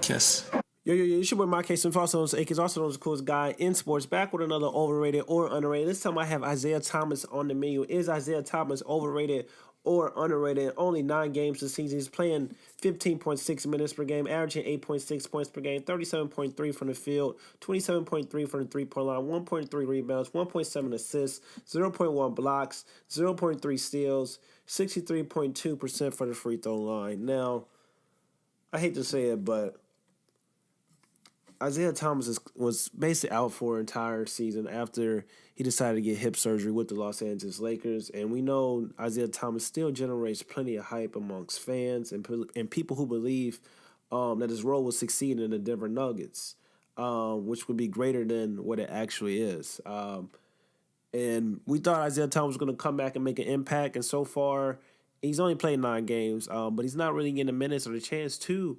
Marcus. Yo, it's your boy Marcus, and also known as Akins, also known as the coolest guy in sports, back with another overrated or underrated. This time I have Isaiah Thomas on the menu. Is Isaiah Thomas overrated or underrated? Only 9 games this season. He's playing 15.6 minutes per game, averaging 8.6 points per game, 37.3 from the field, 27.3 from the three-point line, 1.3 rebounds, 1.7 assists, 0.1 blocks, 0.3 steals, 63.2% for the free throw line. Now, I hate to say it, but Isaiah Thomas was basically out for an entire season after he decided to get hip surgery with the Los Angeles Lakers. And we know Isaiah Thomas still generates plenty of hype amongst fans and people who believe that his role will succeed in the Denver Nuggets, which would be greater than what it actually is. And we thought Isaiah Thomas was going to come back and make an impact. And so far, he's only played 9 games, but he's not really getting the minutes or the chance to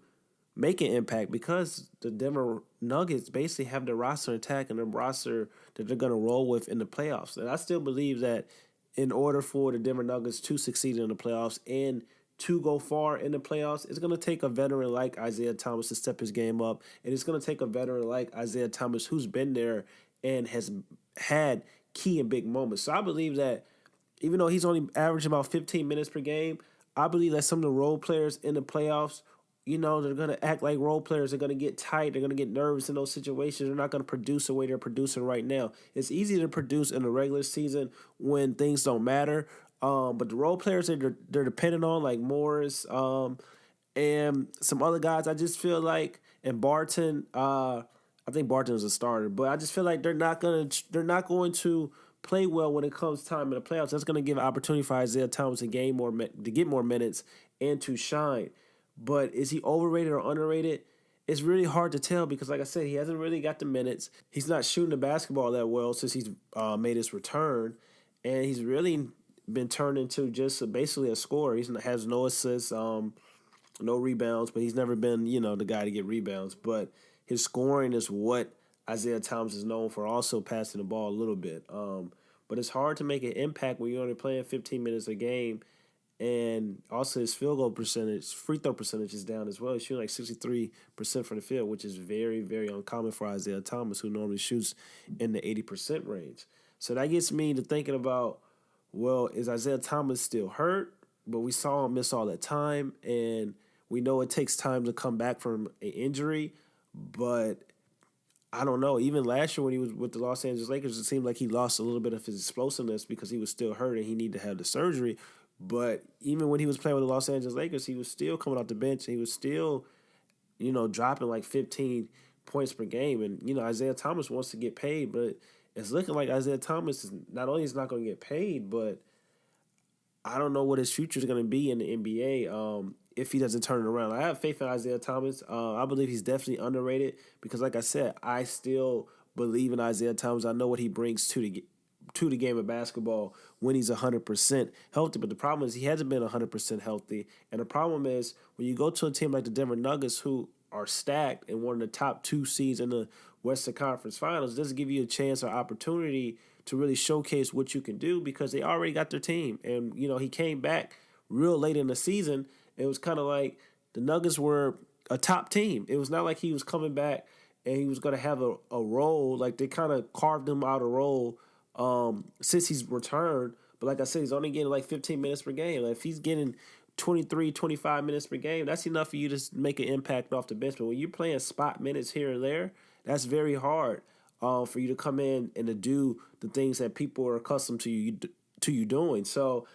make an impact because the Denver Nuggets basically have the roster intact and the roster that they're going to roll with in the playoffs. And I still believe that in order for the Denver Nuggets to succeed in the playoffs and to go far in the playoffs, it's going to take a veteran like Isaiah Thomas to step his game up. And it's going to take a veteran like Isaiah Thomas who's been there and has had key and big moments. So I believe that even though he's only averaging about 15 minutes per game, I believe that some of the role players in the playoffs, you know, they're going to act like role players. They're going to get tight. They're going to get nervous in those situations. They're not going to produce the way they're producing right now. It's easy to produce in the regular season when things don't matter. But the role players they're dependent on, like Morris and some other guys, I just feel like, and Barton, I think Barton is a starter, but I just feel like they're not going to play well when it comes time in the playoffs. That's going to give an opportunity for Isaiah Thomas to get more minutes and to shine. But is he overrated or underrated? It's really hard to tell because, like I said, he hasn't really got the minutes. He's not shooting the basketball that well since he's made his return. And he's really been turned into just basically a scorer. He has no assists, no rebounds, but he's never been, the guy to get rebounds. But his scoring is what Isaiah Thomas is known for, also passing the ball a little bit. But it's hard to make an impact when you're only playing 15 minutes a game. And also his free throw percentage is down as well. He's shooting like 63% from the field, which is very, very uncommon for Isaiah Thomas, who normally shoots in the 80% range. So that gets me to thinking about, well, is Isaiah Thomas still hurt? But we saw him miss all that time, and we know it takes time to come back from an injury. But I don't know. Even last year when he was with the Los Angeles Lakers, it seemed like he lost a little bit of his explosiveness because he was still hurt and he needed to have the surgery. But even when he was playing with the Los Angeles Lakers, he was still coming off the bench. He was still, dropping like 15 points per game. And, Isaiah Thomas wants to get paid, but it's looking like Isaiah Thomas is not only is not going to get paid, but I don't know what his future is going to be in the NBA if he doesn't turn it around. I have faith in Isaiah Thomas. I believe he's definitely underrated because, like I said, I still believe in Isaiah Thomas. I know what he brings to the game of basketball when he's 100% healthy. But the problem is he hasn't been 100% healthy. And the problem is when you go to a team like the Denver Nuggets who are stacked and one of the top 2 seeds in the Western Conference Finals, it doesn't give you a chance or opportunity to really showcase what you can do because they already got their team. And, he came back real late in the season. It was kind of like the Nuggets were a top team. It was not like he was coming back and he was going to have a role. Like they kind of carved him out a role since he's returned. But like I said, he's only getting like 15 minutes per game. Like if he's getting 23, 25 minutes per game, that's enough for you to make an impact off the bench. But when you're playing spot minutes here and there, that's very hard for you to come in and to do the things that people are accustomed to you doing. So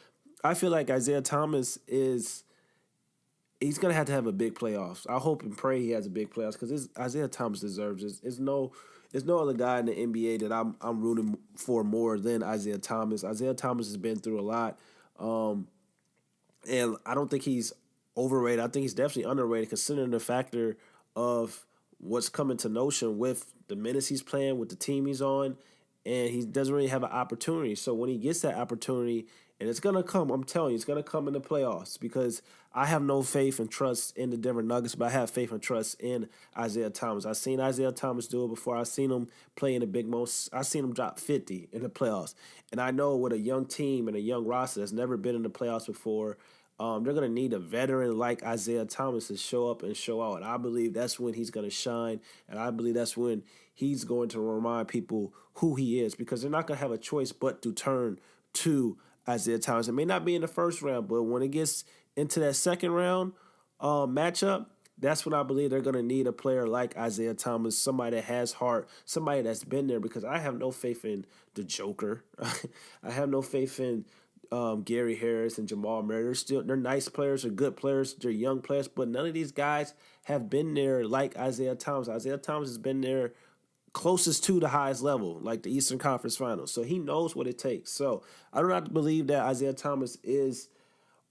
I feel like Isaiah Thomas he's going to have a big playoffs. I hope and pray he has a big playoffs because Isaiah Thomas deserves it. There's no other guy in the NBA that I'm rooting for more than Isaiah Thomas. Isaiah Thomas has been through a lot, and I don't think he's overrated. I think he's definitely underrated considering the factor of what's coming to notion with the minutes he's playing, with the team he's on, and he doesn't really have an opportunity. So when he gets that opportunity, and it's going to come, I'm telling you, it's going to come in the playoffs because I have no faith and trust in the Denver Nuggets, but I have faith and trust in Isaiah Thomas. I've seen Isaiah Thomas do it before. I've seen him play in the big most. I've seen him drop 50 in the playoffs. And I know with a young team and a young roster that's never been in the playoffs before, They're going to need a veteran like Isaiah Thomas to show up and show out. And I believe that's when he's going to shine. And I believe that's when he's going to remind people who he is, because they're not going to have a choice but to turn to Isaiah Thomas. It may not be in the first round, but when it gets into that second round matchup, that's when I believe they're going to need a player like Isaiah Thomas, somebody that has heart, somebody that's been there, because I have no faith in the Joker. I have no faith in Gary Harris and Jamal Murray. They're nice players, they're good players, they're young players, but none of these guys have been there like Isaiah Thomas. Isaiah Thomas has been there closest to the highest level, like the Eastern Conference Finals. So he knows what it takes. So I do not believe that Isaiah Thomas is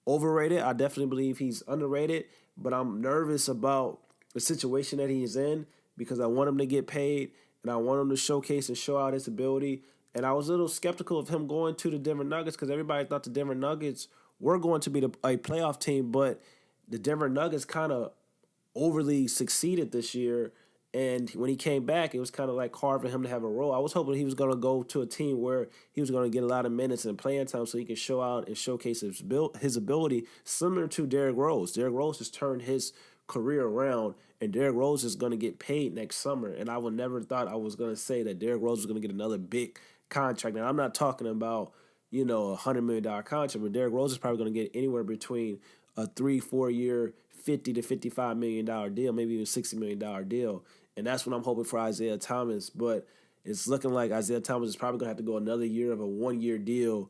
overrated. I definitely believe he's underrated, but I'm nervous about the situation that he's in because I want him to get paid and I want him to showcase and show out his ability. And I was a little skeptical of him going to the Denver Nuggets because everybody thought the Denver Nuggets were going to be a playoff team, but the Denver Nuggets kind of overly succeeded this year. And when he came back, it was kind of like hard for him to have a role. I was hoping he was going to go to a team where he was going to get a lot of minutes and playing time so he can show out and showcase his ability, similar to Derrick Rose. Derrick Rose has turned his career around, and Derrick Rose is going to get paid next summer. And I would never thought I was going to say that Derrick Rose was going to get another big contract. And I'm not talking about, $100 million contract, but Derrick Rose is probably going to get anywhere between a 3-4 year, $50 to $55 million deal, maybe even $60 million deal. And that's what I'm hoping for Isaiah Thomas. But it's looking like Isaiah Thomas is probably going to have to go another year of a 1-year deal,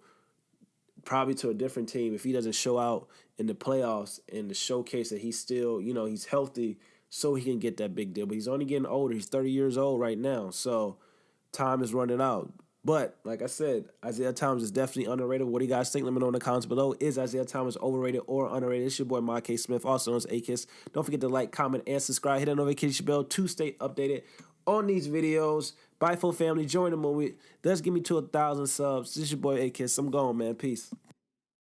probably to a different team, if he doesn't show out in the playoffs and to showcase that he's still, he's healthy so he can get that big deal. But he's only getting older. He's 30 years old right now. So time is running out. But like I said, Isaiah Thomas is definitely underrated. What do you guys think? Let me know in the comments below. Is Isaiah Thomas overrated or underrated? It's your boy, Mark K. Smith, also known as A-Kiss. Don't forget to like, comment, and subscribe. Hit that notification bell to stay updated on these videos. Bye, full family. Join the movie. Let's get me to 1,000 subs. This is your boy, A-Kiss. I'm going, man. Peace.